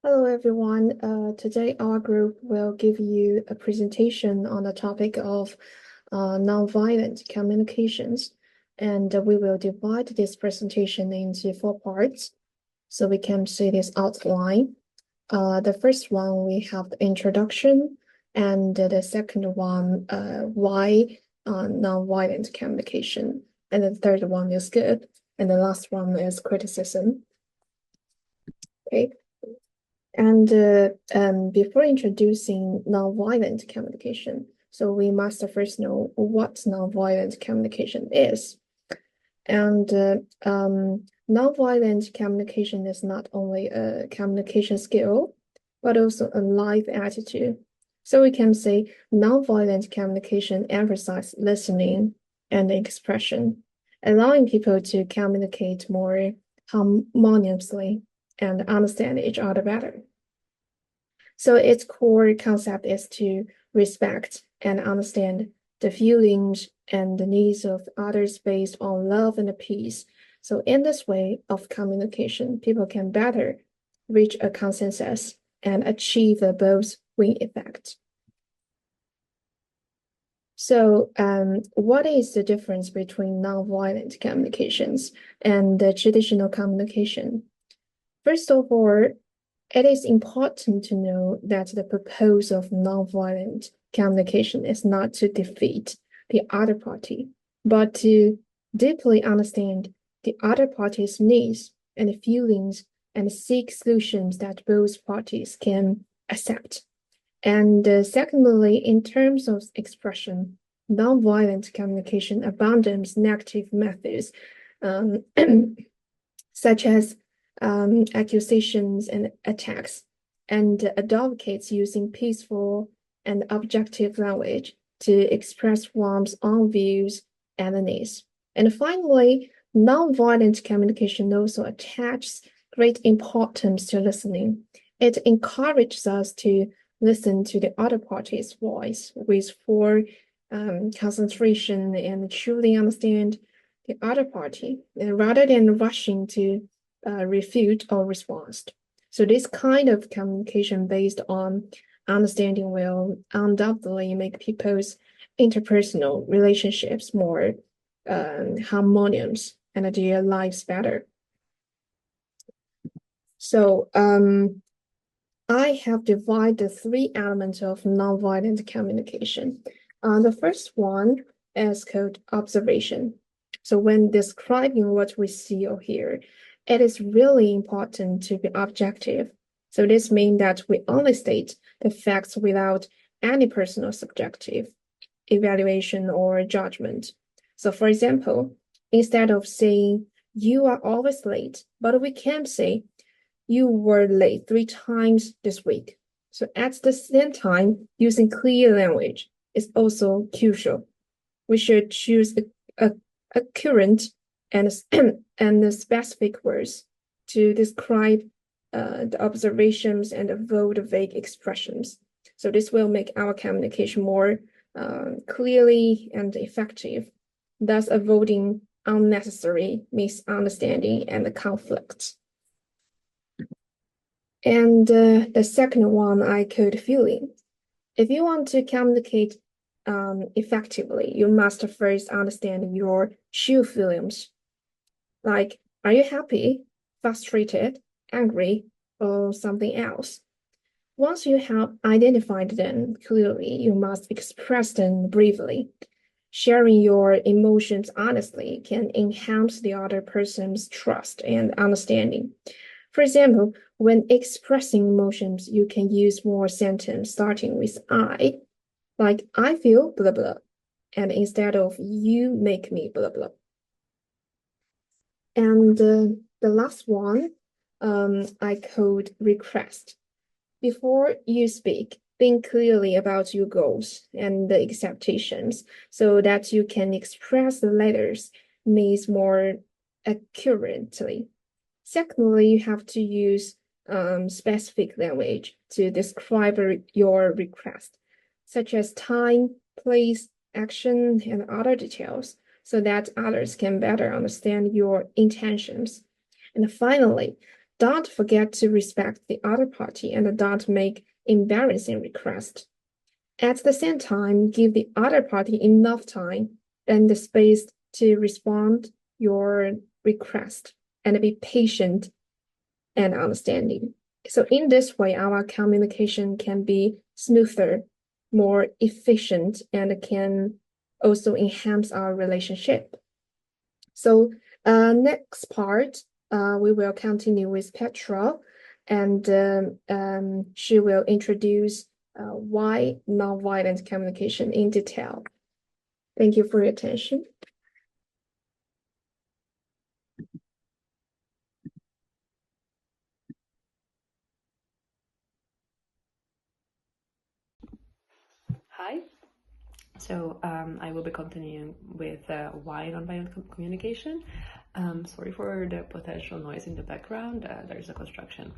Hello, everyone. Today, our group will give you a presentation on the topic of nonviolent communications. And we will divide this presentation into four parts so we can see this outline. The first one, we have the introduction, and the second one, why nonviolent communication. And the third one is good. And the last one is criticism. Okay. And before introducing nonviolent communication, so we must first know what nonviolent communication is. And nonviolent communication is not only a communication skill, but also a life attitude. So we can say nonviolent communication emphasizes listening and expression, allowing people to communicate more harmoniously and understand each other better. So its core concept is to respect and understand the feelings and the needs of others based on love and peace. So in this way of communication, people can better reach a consensus and achieve a both win effect. So what is the difference between nonviolent communications and the traditional communication? First of all, it is important to know that the purpose of nonviolent communication is not to defeat the other party, but to deeply understand the other party's needs and feelings and seek solutions that both parties can accept. And secondly, in terms of expression, nonviolent communication abandons negative methods, um, such as accusations and attacks, and advocates using peaceful and objective language to express one's own views and needs. And finally, nonviolent communication also attaches great importance to listening. It encourages us to listen to the other party's voice with full concentration and truly understand the other party, rather than rushing to refute or respond. So this kind of communication based on understanding will undoubtedly make people's interpersonal relationships more harmonious and their lives better. So I have divided the three elements of nonviolent communication. The first one is called observation. So when describing what we see or hear, it is really important to be objective. So this means that we only state the facts without any personal subjective evaluation or judgment. So for example, instead of saying you are always late, but we can say you were late 3 times this week. So at the same time, using clear language is also crucial. We should choose a current and and specific words to describe the observations and avoid vague expressions. So this will make our communication more clearly and effective, thus avoiding unnecessary misunderstanding and conflict. And the second one I called feeling. If you want to communicate effectively, you must first understand your true feelings. Like, are you happy, frustrated, angry, or something else? Once you have identified them clearly, you must express them briefly. Sharing your emotions honestly can enhance the other person's trust and understanding. For example, when expressing emotions, you can use more sentences starting with I, like I feel blah blah, and instead of you make me blah blah. And the last one, I called request. Before you speak, think clearly about your goals and the expectations so that you can express the letters needs more accurately. Secondly, you have to use specific language to describe your request, such as time, place, action, and other details, so that others can better understand your intentions. And finally, Don't forget to respect the other party and don't make embarrassing requests. At the same time, give the other party enough time and the space to respond your request and be patient and understanding. So in this way, our communication can be smoother, more efficient, and can also enhance our relationship. So next part, we will continue with Petra, and she will introduce why nonviolent communication in detail. Thank you for your attention. Hi. So I will be continuing with why nonviolent communication. Sorry for the potential noise in the background. There's a construction.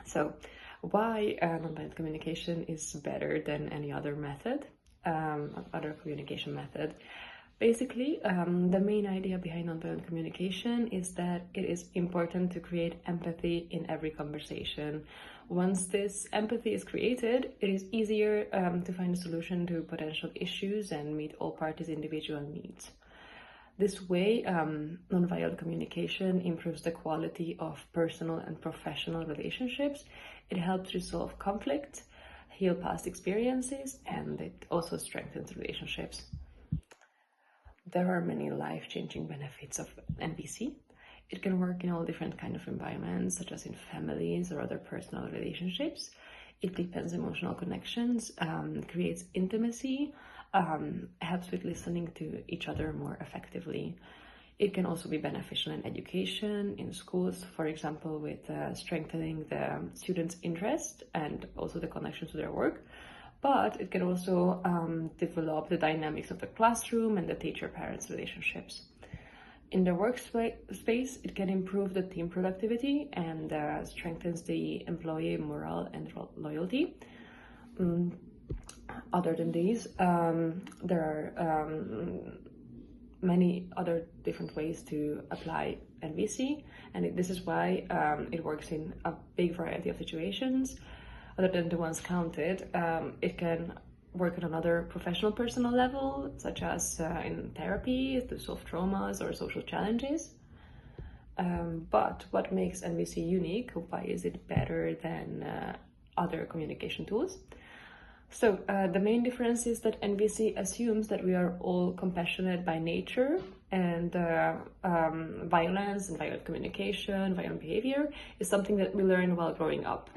So why nonviolent communication is better than any other method, other communication method. Basically, the main idea behind nonviolent communication is that it is important to create empathy in every conversation. Once this empathy is created, it is easier to find a solution to potential issues and meet all parties' individual needs. This way, nonviolent communication improves the quality of personal and professional relationships. It helps resolve conflict, heal past experiences, and it also strengthens relationships. There are many life-changing benefits of NVC. It can work in all different kinds of environments, such as in families or other personal relationships. It deepens emotional connections, creates intimacy, helps with listening to each other more effectively. It can also be beneficial in education, in schools, for example, with strengthening the students' interest and also the connection to their work. But it can also develop the dynamics of the classroom and the teacher-parents relationships. In the workspace, it can improve the team productivity and strengthens the employee morale and loyalty. Other than these, there are many other different ways to apply NVC, and this is why it works in a big variety of situations. Other than the ones counted, it can work on another professional personal level, such as in therapy to solve traumas or social challenges. But what makes NVC unique? Why is it better than other communication tools? So the main difference is that NVC assumes that we are all compassionate by nature, and violence and violent communication, violent behavior is something that we learn while growing up.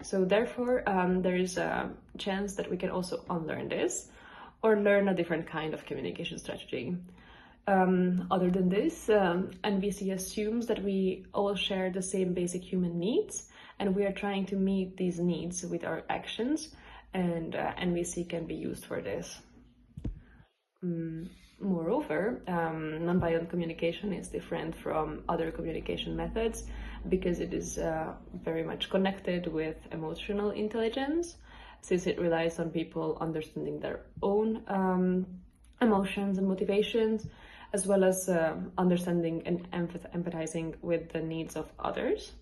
So therefore, there is a chance that we can also unlearn this or learn a different kind of communication strategy. Other than this, NVC assumes that we all share the same basic human needs, and we are trying to meet these needs with our actions, and NVC can be used for this. Moreover, nonviolent communication is different from other communication methods because it is very much connected with emotional intelligence, since it relies on people understanding their own emotions and motivations, as well as understanding and empathizing with the needs of others.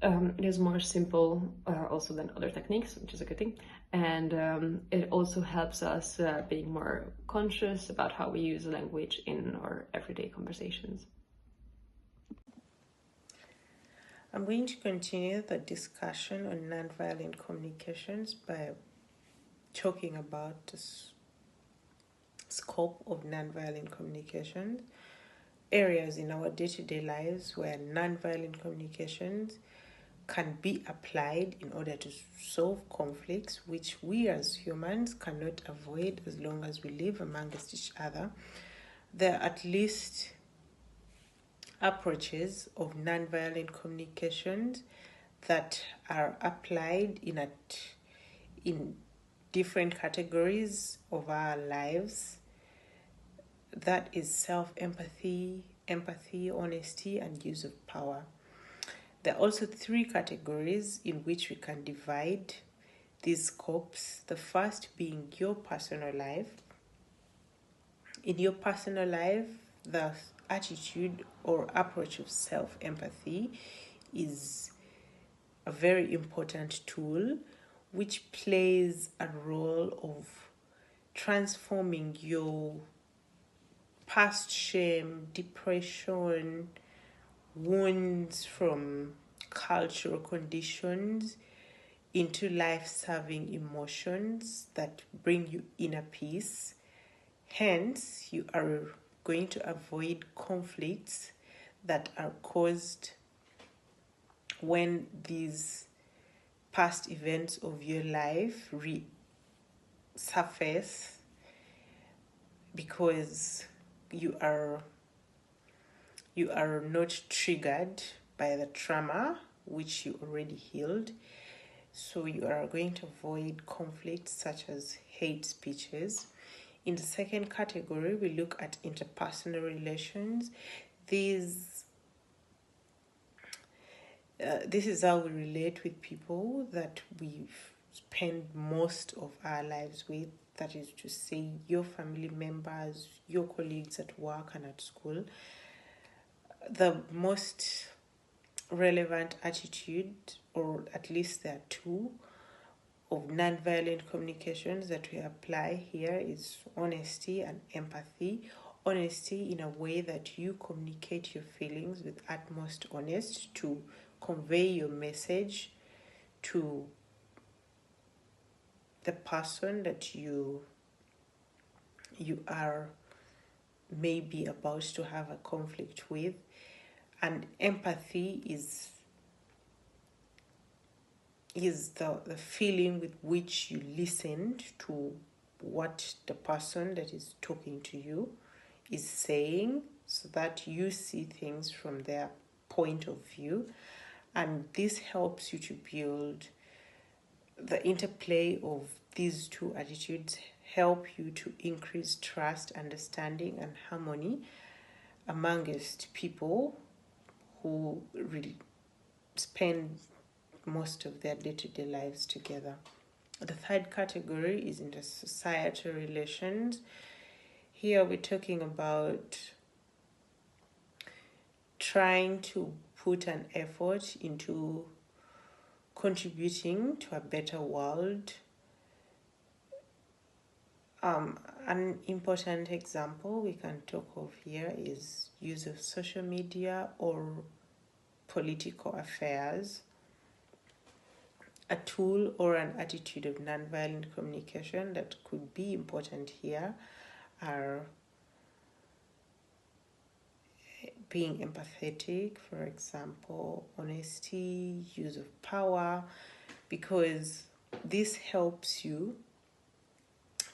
It is more simple also than other techniques, which is a good thing. And it also helps us being more conscious about how we use language in our everyday conversations. I'm going to continue the discussion on nonviolent communications by talking about the scope of nonviolent communications, areas in our day-to-day lives where nonviolent communications can be applied in order to solve conflicts which we as humans cannot avoid as long as we live amongst each other. There are at least approaches of nonviolent communications that are applied in different categories of our lives. That is self-empathy, empathy, honesty, and use of power. There are also three categories in which we can divide these scopes. The first being your personal life. In your personal life, the attitude or approach of self-empathy is a very important tool which plays a role of transforming your past shame, depression, wounds from cultural conditions into life-serving emotions that bring you inner peace. Hence, you are going to avoid conflicts that are caused when these past events of your life resurface, because you are not triggered by the trauma which you already healed. So you are going to avoid conflicts such as hate speeches. In the second category, we look at interpersonal relations. This is how we relate with people that we spend most of our lives with. That is to say, your family members, your colleagues at work and at school. The most relevant attitude, or at least there are two, of nonviolent communications that we apply here is honesty and empathy. Honesty in a way that you communicate your feelings with utmost honesty to convey your message to the person that you are maybe about to have a conflict with. And empathy is the feeling with which you listened to what the person that is talking to you is saying, so that you see things from their point of view. And this helps you to build the interplay of these two attitudes, help you to increase trust, understanding, and harmony amongst people who really spend most of their day-to-day lives together. The third category is intersocietal relations. Here we're talking about trying to put an effort into contributing to a better world. An important example we can talk of here is use of social media or political affairs. A tool or an attitude of nonviolent communication that could be important here are being empathetic, for example, honesty, use of power, because this helps you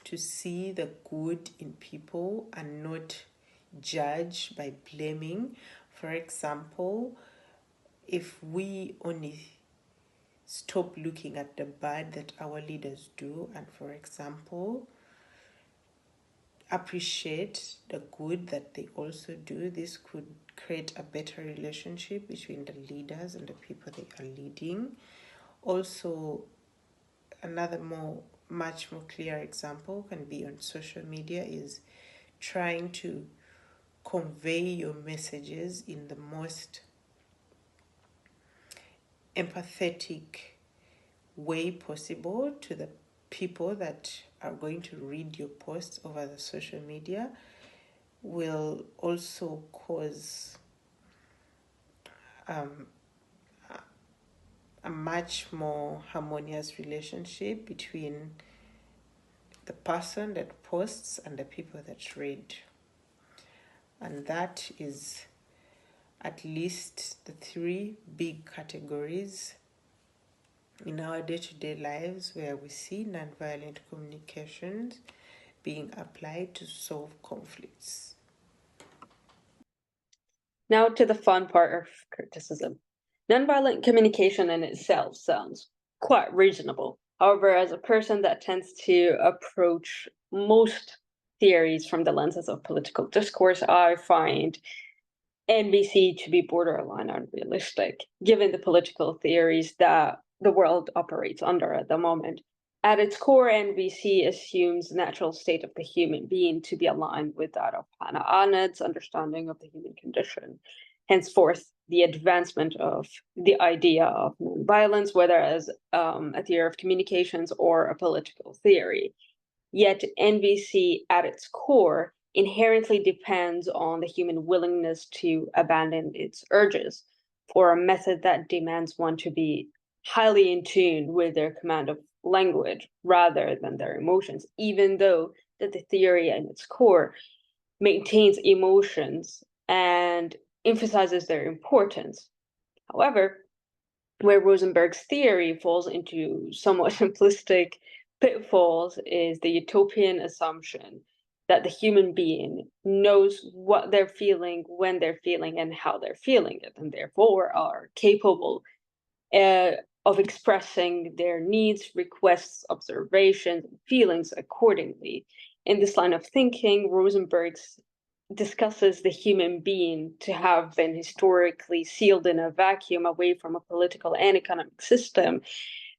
to see the good in people and not judge by blaming. For example, if we only stop looking at the bad that our leaders do and, for example, appreciate the good that they also do, this could create a better relationship between the leaders and the people they are leading. Also, another much more clear example can be on social media is trying to convey your messages in the most empathetic way possible to the people that are going to read your posts over the social media. Will also cause a much more harmonious relationship between the person that posts and the people that read. And that is at least the three big categories in our day-to-day lives where we see nonviolent communications being applied to solve conflicts. Now to the fun part of criticism. Nonviolent communication in itself sounds quite reasonable. However, as a person that tends to approach most theories from the lenses of political discourse, I find NVC to be borderline unrealistic, given the political theories that the world operates under at the moment. At its core, NVC assumes the natural state of the human being to be aligned with that of Hannah Arendt's understanding of the human condition. Henceforth, the advancement of the idea of nonviolence, whether as a theory of communications or a political theory. Yet NVC at its core inherently depends on the human willingness to abandon its urges, for a method that demands one to be highly in tune with their command of language rather than their emotions, even though that the theory at its core maintains emotions and emphasizes their importance. However, where Rosenberg's theory falls into somewhat simplistic pitfalls is the utopian assumption that the human being knows what they're feeling, when they're feeling, and how they're feeling it, and therefore are capable of expressing their needs, requests, observations, and feelings accordingly. In this line of thinking, Rosenberg discusses the human being to have been historically sealed in a vacuum away from a political and economic system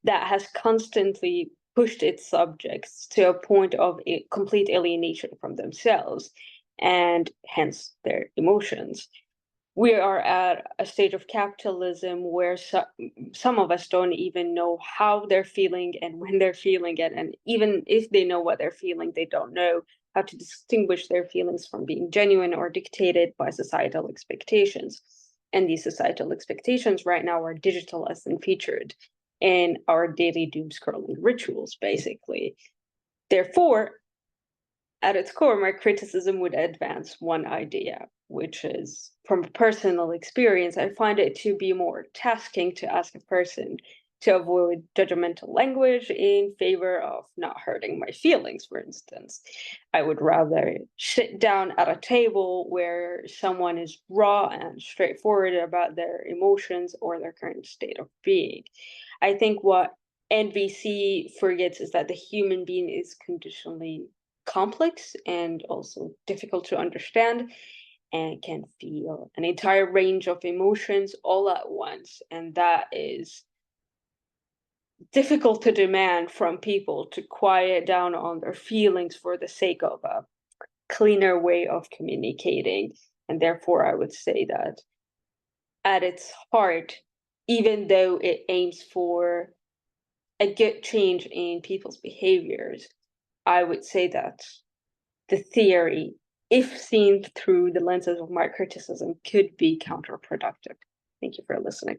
that has constantly pushed its subjects to a point of complete alienation from themselves and hence their emotions. We are at a stage of capitalism where some of us don't even know how they're feeling and when they're feeling it. And even if they know what they're feeling, they don't know how to distinguish their feelings from being genuine or dictated by societal expectations. And these societal expectations right now are digitalized and featured in our daily doom scrolling rituals, basically. Therefore, at its core, my criticism would advance one idea, which is from personal experience, I find it to be more tasking to ask a person to avoid judgmental language in favor of not hurting my feelings, for instance. I would rather sit down at a table where someone is raw and straightforward about their emotions or their current state of being. I think what NVC forgets is that the human being is conditionally complex and also difficult to understand and can feel an entire range of emotions all at once. And that is difficult to demand from people to quiet down on their feelings for the sake of a cleaner way of communicating. And therefore, I would say that at its heart, even though it aims for a good change in people's behaviors, I would say that the theory, if seen through the lenses of my criticism, could be counterproductive. Thank you for listening.